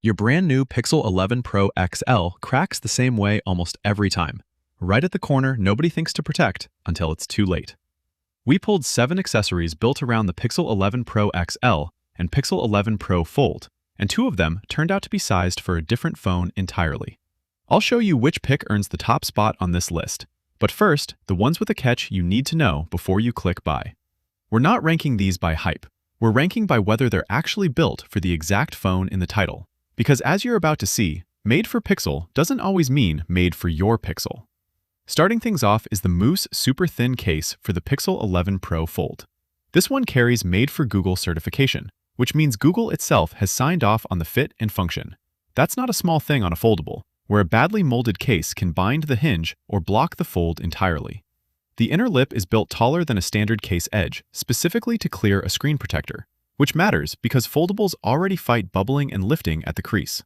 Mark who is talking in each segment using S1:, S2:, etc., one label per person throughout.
S1: Your brand new Pixel 11 Pro XL cracks the same way almost every time. Right at the corner nobody thinks to protect until it's too late. We pulled 7 accessories built around the Pixel 11 Pro XL and Pixel 11 Pro Fold, and 2 of them turned out to be sized for a different phone entirely. I'll show you which pick earns the top spot on this list, but first, the ones with a catch you need to know before you click buy. We're not ranking these by hype. We're ranking by whether they're actually built for the exact phone in the title. Because as you're about to see, made for Pixel doesn't always mean made for your Pixel. Starting things off is the Mous super thin case for the Pixel 11 Pro Fold. This one carries Made for Google certification, which means Google itself has signed off on the fit and function. That's not a small thing on a foldable, where a badly molded case can bind the hinge or block the fold entirely. The inner lip is built taller than a standard case edge, specifically to clear a screen protector, which matters because foldables already fight bubbling and lifting at the crease.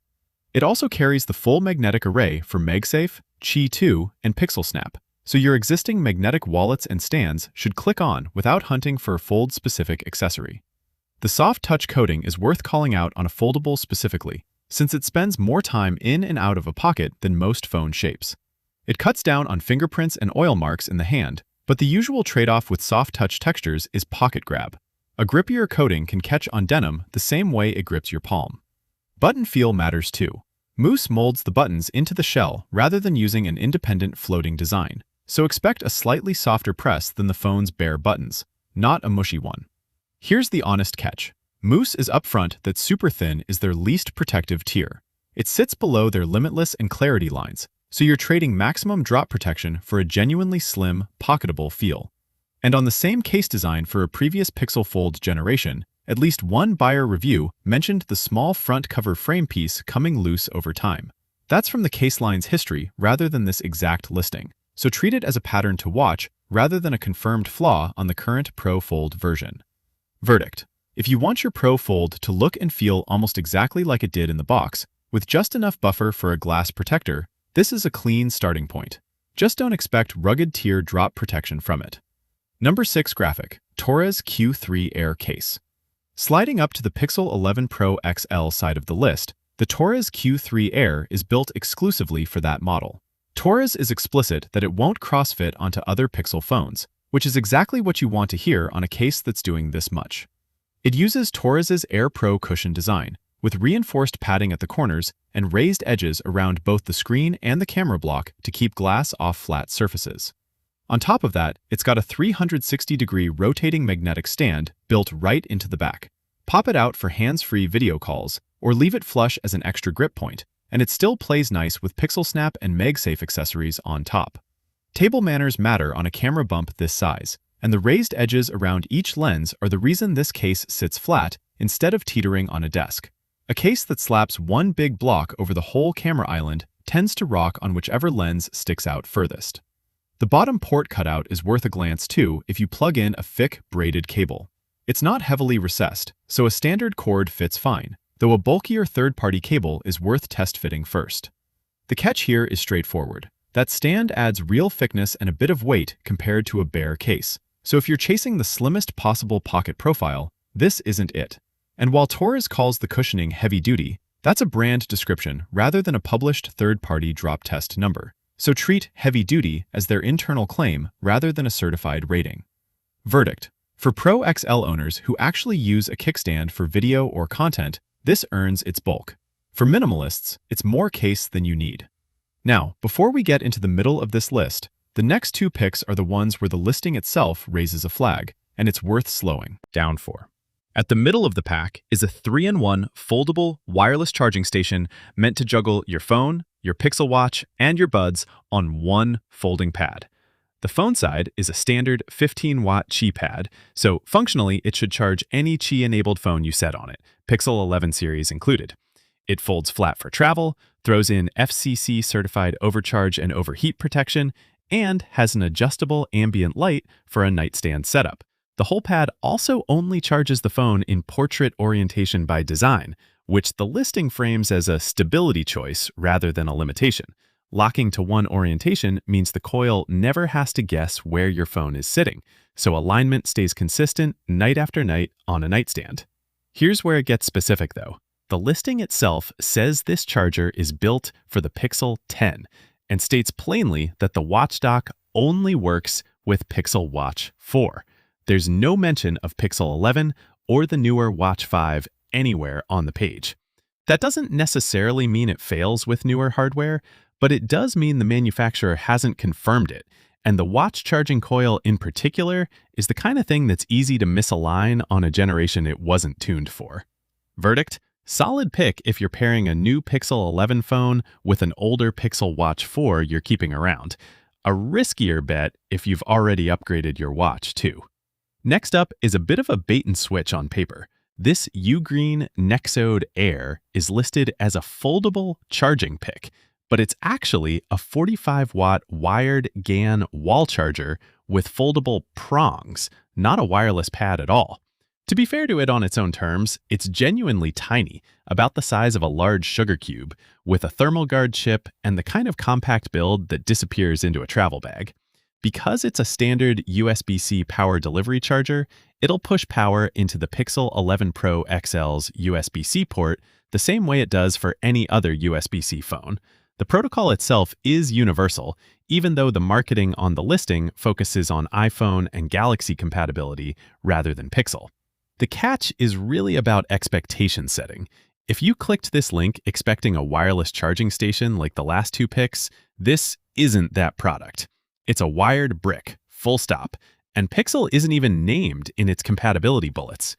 S1: It also carries the full magnetic array for MagSafe, Qi 2, and Pixelsnap, so your existing magnetic wallets and stands should click on without hunting for a fold-specific accessory. The soft touch coating is worth calling out on a foldable specifically, since it spends more time in and out of a pocket than most phone shapes. It cuts down on fingerprints and oil marks in the hand, but the usual trade-off with soft touch textures is pocket grab. A grippier coating can catch on denim the same way it grips your palm. Button feel matters too. Mous molds the buttons into the shell rather than using an independent floating design, so expect a slightly softer press than the phone's bare buttons, not a mushy one. Here's the honest catch. Mous is upfront that super thin is their least protective tier. It sits below their limitless and clarity lines, so you're trading maximum drop protection for a genuinely slim, pocketable feel. And on the same case design for a previous Pixel Fold generation, at least one buyer review mentioned the small front cover frame piece coming loose over time. That's from the case line's history rather than this exact listing, so treat it as a pattern to watch rather than a confirmed flaw on the current Pro Fold version. Verdict: if you want your Pro Fold to look and feel almost exactly like it did in the box, with just enough buffer for a glass protector, this is a clean starting point. Just don't expect rugged tier drop protection from it. Number 6 graphic, TORRAS Q3 Air Case. Sliding up to the Pixel 11 Pro XL side of the list, the TORRAS Q3 Air is built exclusively for that model. TORRAS is explicit that it won't cross-fit onto other Pixel phones, which is exactly what you want to hear on a case that's doing this much. It uses TORRAS's Air Pro cushion design, with reinforced padding at the corners and raised edges around both the screen and the camera block to keep glass off flat surfaces. On top of that, it's got a 360-degree rotating magnetic stand built right into the back. Pop it out for hands-free video calls, or leave it flush as an extra grip point, and it still plays nice with Pixelsnap and MagSafe accessories on top. Table manners matter on a camera bump this size, and the raised edges around each lens are the reason this case sits flat instead of teetering on a desk. A case that slaps one big block over the whole camera island tends to rock on whichever lens sticks out furthest. The bottom port cutout is worth a glance too if you plug in a thick, braided cable. It's not heavily recessed, so a standard cord fits fine, though a bulkier third-party cable is worth test-fitting first. The catch here is straightforward. That stand adds real thickness and a bit of weight compared to a bare case, so if you're chasing the slimmest possible pocket profile, this isn't it. And while TORRAS calls the cushioning heavy-duty, that's a brand description rather than a published third-party drop test number. So treat heavy-duty as their internal claim rather than a certified rating. Verdict: for Pro XL owners who actually use a kickstand for video or content, this earns its bulk. For minimalists, it's more case than you need. Now, before we get into the middle of this list, the next 2 picks are the ones where the listing itself raises a flag, and it's worth slowing down for. At the middle of the pack is a 3-in-1 foldable wireless charging station meant to juggle your phone, your Pixel Watch, and your buds on one folding pad. The phone side is a standard 15-watt Qi pad, so functionally it should charge any Qi-enabled phone you set on it, Pixel 11 series included. It folds flat for travel, throws in FCC-certified overcharge and overheat protection, and has an adjustable ambient light for a nightstand setup. The whole pad also only charges the phone in portrait orientation by design, which the listing frames as a stability choice rather than a limitation. Locking to one orientation means the coil never has to guess where your phone is sitting, so alignment stays consistent night after night on a nightstand. Here's where it gets specific though. The listing itself says this charger is built for the Pixel 10 and states plainly that the watch dock only works with Pixel Watch 4. There's no mention of Pixel 11 or the newer Watch 5 anywhere on the page. That doesn't necessarily mean it fails with newer hardware, but it does mean the manufacturer hasn't confirmed it, and the watch charging coil in particular is the kind of thing that's easy to misalign on a generation it wasn't tuned for. Verdict: solid pick if you're pairing a new Pixel 11 phone with an older Pixel Watch 4 you're keeping around. A riskier bet if you've already upgraded your watch, too. Next up is a bit of a bait and switch on paper. This UGREEN Nexode Air is listed as a foldable charging pick, but it's actually a 45-watt wired GAN wall charger with foldable prongs, not a wireless pad at all. To be fair to it on its own terms, it's genuinely tiny, about the size of a large sugar cube, with a thermal guard chip and the kind of compact build that disappears into a travel bag. Because it's a standard USB-C power delivery charger, it'll push power into the Pixel 11 Pro XL's USB-C port the same way it does for any other USB-C phone. The protocol itself is universal, even though the marketing on the listing focuses on iPhone and Galaxy compatibility rather than Pixel. The catch is really about expectation setting. If you clicked this link expecting a wireless charging station like the last two picks, this isn't that product. It's a wired brick, full stop, and Pixel isn't even named in its compatibility bullets.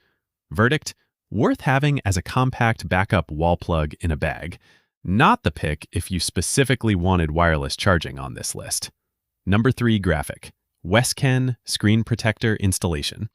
S1: Verdict: worth having as a compact backup wall plug in a bag. Not the pick if you specifically wanted wireless charging on this list. Number 3 graphic: WSKEN Screen Protector Installation.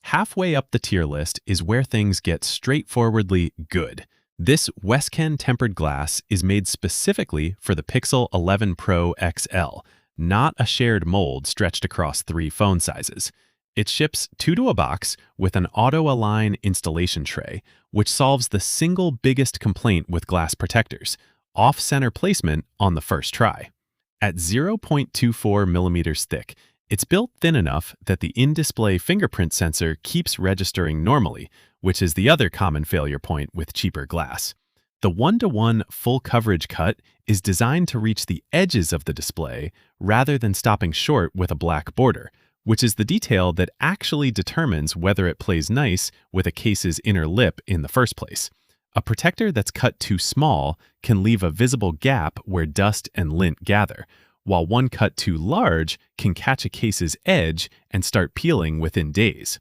S1: Halfway up the tier list is where things get straightforwardly good. This WSKEN tempered glass is made specifically for the Pixel 11 Pro XL, not a shared mold stretched across 3 phone sizes. It ships 2 to a box with an auto-align installation tray, which solves the single biggest complaint with glass protectors: off-center placement on the first try. At 0.24 millimeters thick, it's built thin enough that the in-display fingerprint sensor keeps registering normally, which is the other common failure point with cheaper glass. The 1-to-1 full coverage cut is designed to reach the edges of the display rather than stopping short with a black border, which is the detail that actually determines whether it plays nice with a case's inner lip in the first place. A protector that's cut too small can leave a visible gap where dust and lint gather, while one cut too large can catch a case's edge and start peeling within days.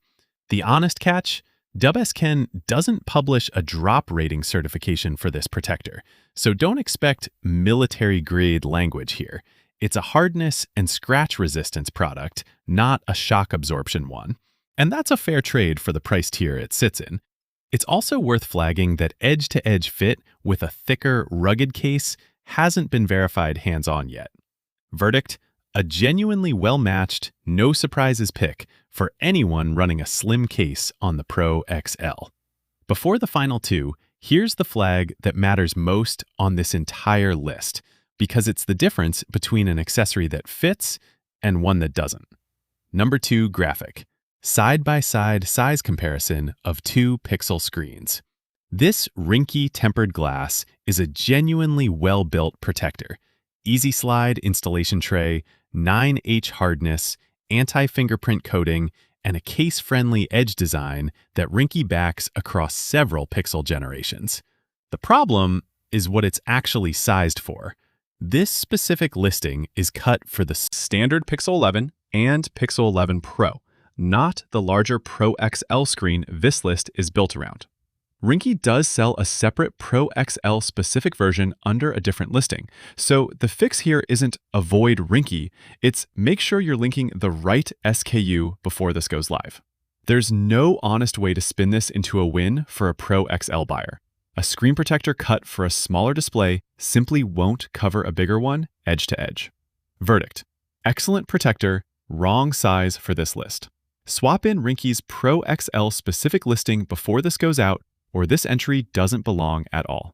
S1: The honest catch: WSKEN doesn't publish a drop rating certification for this protector, so don't expect military-grade language here. It's a hardness and scratch resistance product, not a shock absorption one. And that's a fair trade for the price tier it sits in. It's also worth flagging that edge-to-edge fit with a thicker, rugged case hasn't been verified hands-on yet. Verdict: a genuinely well-matched, no-surprises pick for anyone running a slim case on the Pro XL. Before the final two, here's the flag that matters most on this entire list, because it's the difference between an accessory that fits and one that doesn't. Number 2 graphic: side-by-side size comparison of 2 Pixel screens. This Ringke tempered glass is a genuinely well-built protector. Easy slide installation tray, 9H hardness, anti-fingerprint coating, and a case-friendly edge design that Ringke backs across several Pixel generations. The problem is what it's actually sized for. This specific listing is cut for the standard Pixel 11 and Pixel 11 Pro, not the larger Pro XL screen this list is built around. Ringke does sell a separate Pro XL specific version under a different listing, so the fix here isn't avoid Ringke, it's make sure you're linking the right SKU before this goes live. There's no honest way to spin this into a win for a Pro XL buyer. A screen protector cut for a smaller display simply won't cover a bigger one edge to edge. Verdict: excellent protector, wrong size for this list. Swap in Ringke's Pro XL specific listing before this goes out, or this entry doesn't belong at all.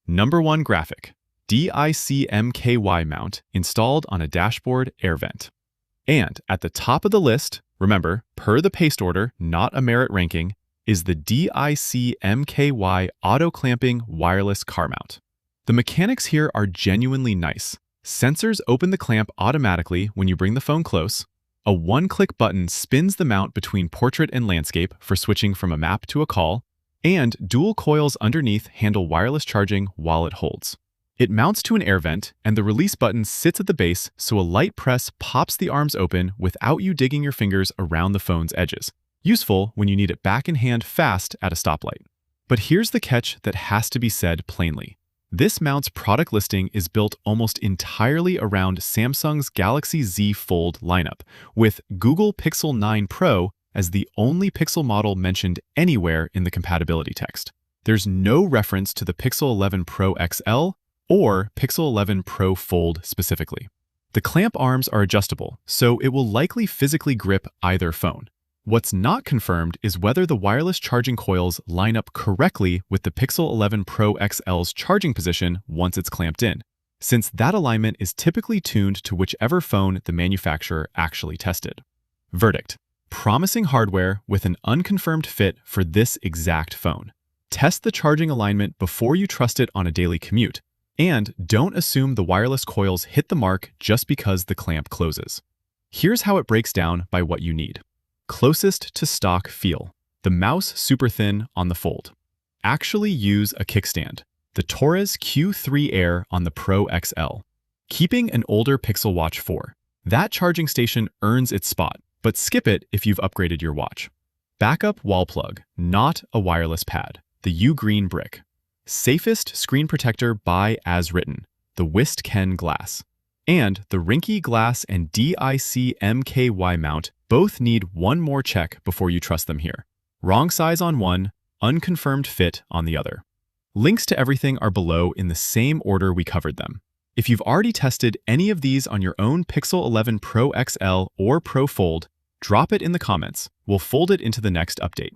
S1: Number 1 graphic: DICMKY mount installed on a dashboard air vent. And at the top of the list, remember, per the paste order, not a merit ranking, is the DICMKY auto-clamping wireless car mount. The mechanics here are genuinely nice. Sensors open the clamp automatically when you bring the phone close. A one-click button spins the mount between portrait and landscape for switching from a map to a call, and dual coils underneath handle wireless charging while it holds. It mounts to an air vent, and the release button sits at the base so a light press pops the arms open without you digging your fingers around the phone's edges. Useful when you need it back in hand fast at a stoplight. But here's the catch that has to be said plainly. This mount's product listing is built almost entirely around Samsung's Galaxy Z Fold lineup, with Google Pixel 9 Pro as the only Pixel model mentioned anywhere in the compatibility text. There's no reference to the Pixel 11 Pro XL or Pixel 11 Pro Fold specifically. The clamp arms are adjustable, so it will likely physically grip either phone. What's not confirmed is whether the wireless charging coils line up correctly with the Pixel 11 Pro XL's charging position once it's clamped in, since that alignment is typically tuned to whichever phone the manufacturer actually tested. Verdict: promising hardware with an unconfirmed fit for this exact phone. Test the charging alignment before you trust it on a daily commute, and don't assume the wireless coils hit the mark just because the clamp closes. Here's how it breaks down by what you need. Closest to stock feel: the Mous super thin on the Fold. Actually use a kickstand: the TORRAS Q3 Air on the Pro XL. Keeping an older Pixel Watch 4. That charging station earns its spot, but skip it if you've upgraded your watch. Backup wall plug, not a wireless pad: the UGREEN brick. Safest screen protector by as written: the WSKEN glass. And the Ringke glass and DICMKY mount both need one more check before you trust them here. Wrong size on one, unconfirmed fit on the other. Links to everything are below in the same order we covered them. If you've already tested any of these on your own Pixel 11 Pro XL or Pro Fold, drop it in the comments. We'll fold it into the next update.